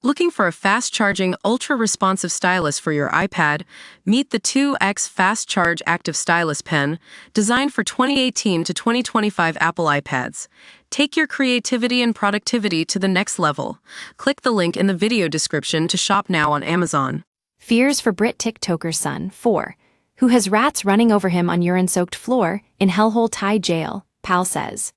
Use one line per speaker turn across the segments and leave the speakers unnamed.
Looking for a fast-charging, ultra-responsive stylus for your iPad? Meet the 2X Fast Charge Active Stylus Pen, designed for 2018 to 2025 Apple iPads. Take your creativity and productivity to the next level. Click the link in the video description to shop now on Amazon.
Fears for Brit TikToker's son, 4, who has rats running over him on urine-soaked floor in Hellhole Thai jail, PAL says.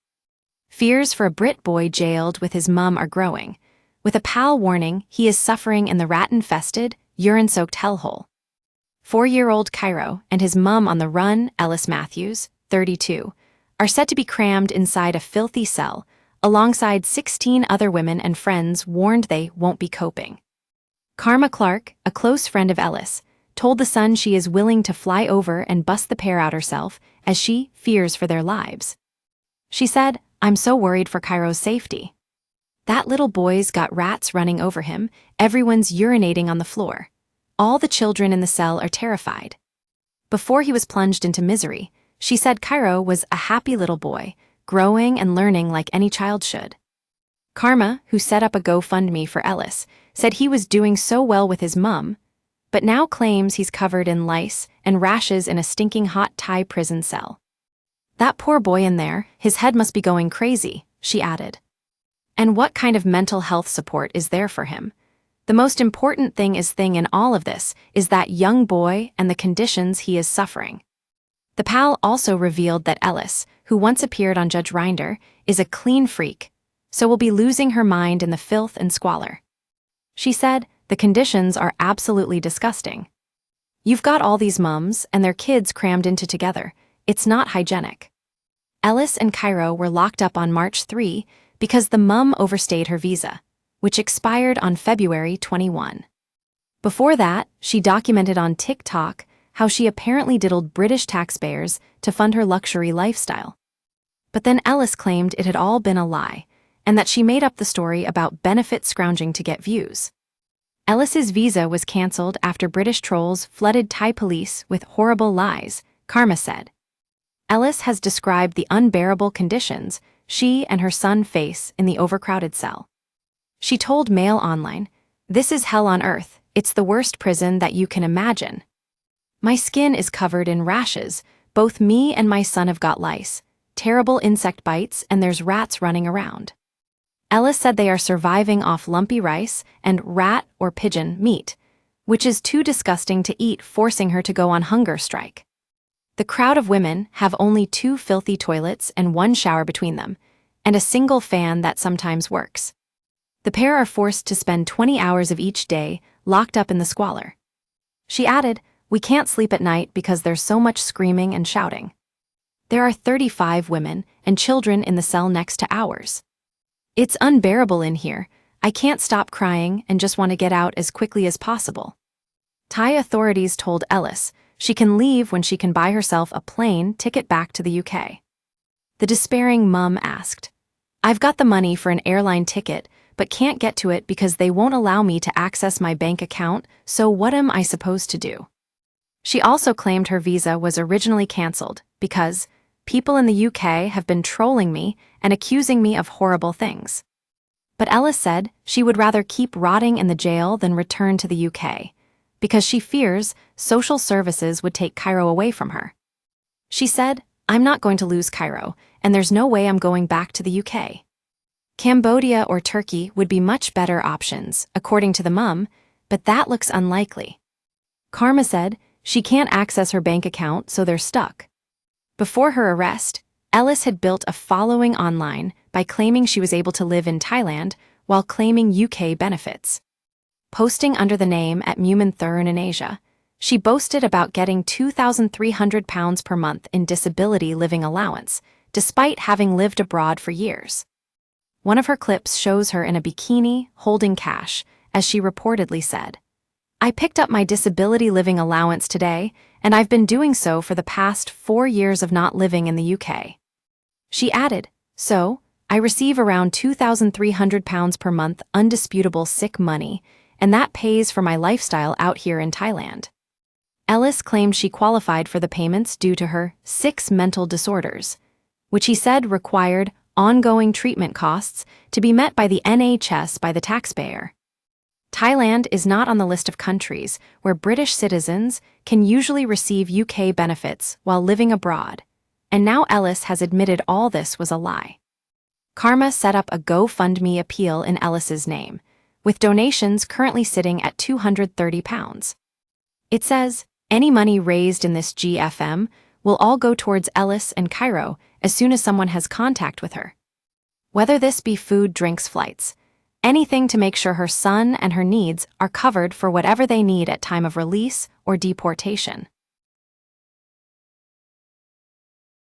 Fears for a Brit boy jailed with his mum are growing, with a PAL warning he is suffering in the rat-infested, urine-soaked hellhole. 4-year-old Cairo and his mum on the run, Ellis Matthews, 32, are said to be crammed inside a filthy cell, alongside 16 other women and friends warned they won't be coping. Karma Clark, a close friend of Ellis, told The Sun she is willing to fly over and bust the pair out herself as she fears for their lives. She said, "I'm so worried for Cairo's safety. That little boy's got rats running over him, everyone's urinating on the floor. All the children in the cell are terrified." Before he was plunged into misery, she said Cairo was a happy little boy, growing and learning like any child should. Karma, who set up a GoFundMe for Ellis, said he was doing so well with his mum, but now claims he's covered in lice and rashes in a stinking hot Thai prison cell. "That poor boy in there, his head must be going crazy," she added. And what kind of mental health support is there for him? The most important thing in all of this is that young boy and the conditions he is suffering. The PAL also revealed that Ellis, who once appeared on Judge Rinder, is a clean freak, so will be losing her mind in the filth and squalor. She said, "The conditions are absolutely disgusting. You've got all these mums and their kids crammed into together. It's not hygienic." Ellis and Cairo were locked up on March 3 because the mum overstayed her visa, which expired on February 21. Before that, she documented on TikTok how she apparently diddled British taxpayers to fund her luxury lifestyle. But then Ellis claimed it had all been a lie, and that she made up the story about benefit scrounging to get views. Ellis's visa was cancelled after British trolls flooded Thai police with horrible lies, Karma said. Ellis has described the unbearable conditions she and her son face in the overcrowded cell. She told Mail Online, "This is hell on earth. It's the worst prison that you can imagine. My skin is covered in rashes. Both me and my son have got lice, terrible insect bites, and there's rats running around." Ellis said they are surviving off lumpy rice and rat or pigeon meat, which is too disgusting to eat, forcing her to go on hunger strike. The crowd of women have only 2 filthy toilets and 1 shower between them, and a single fan that sometimes works. The pair are forced to spend 20 hours of each day locked up in the squalor. She added, "We can't sleep at night because there's so much screaming and shouting. There are 35 women and children in the cell next to ours. It's unbearable in here. I can't stop crying and just want to get out as quickly as possible." Thai authorities told Ellis she can leave when she can buy herself a plane ticket back to the UK. The despairing mum asked, "I've got the money for an airline ticket, but can't get to it because they won't allow me to access my bank account, so what am I supposed to do?" She also claimed her visa was originally cancelled because people in the UK have been trolling me and accusing me of horrible things. But Ellis said she would rather keep rotting in the jail than return to the UK, because she fears social services would take Cairo away from her. She said, "I'm not going to lose Cairo, and there's no way I'm going back to the UK. Cambodia or Turkey would be much better options, according to the mum, but that looks unlikely." Karma said she can't access her bank account, so they're stuck. Before her arrest, Ellis had built a following online by claiming she was able to live in Thailand while claiming UK benefits. Posting under the name at Mumin Thurn in Asia, she boasted about getting £2,300 per month in disability living allowance, despite having lived abroad for years. One of her clips shows her in a bikini, holding cash, as she reportedly said, "I picked up my disability living allowance today, and I've been doing so for the past 4 years of not living in the UK." She added, "So, I receive around £2,300 per month undisputable sick money, and that pays for my lifestyle out here in Thailand." Ellis claimed she qualified for the payments due to her 6 mental disorders, which he said required ongoing treatment costs to be met by the NHS by the taxpayer. Thailand is not on the list of countries where British citizens can usually receive UK benefits while living abroad, and now Ellis has admitted all this was a lie. Karma set up a GoFundMe appeal in Ellis's name, with donations currently sitting at £230. It says, any money raised in this GFM will all go towards Ellis and Cairo as soon as someone has contact with her. Whether this be food, drinks, flights, anything to make sure her son and her needs are covered for whatever they need at time of release or deportation.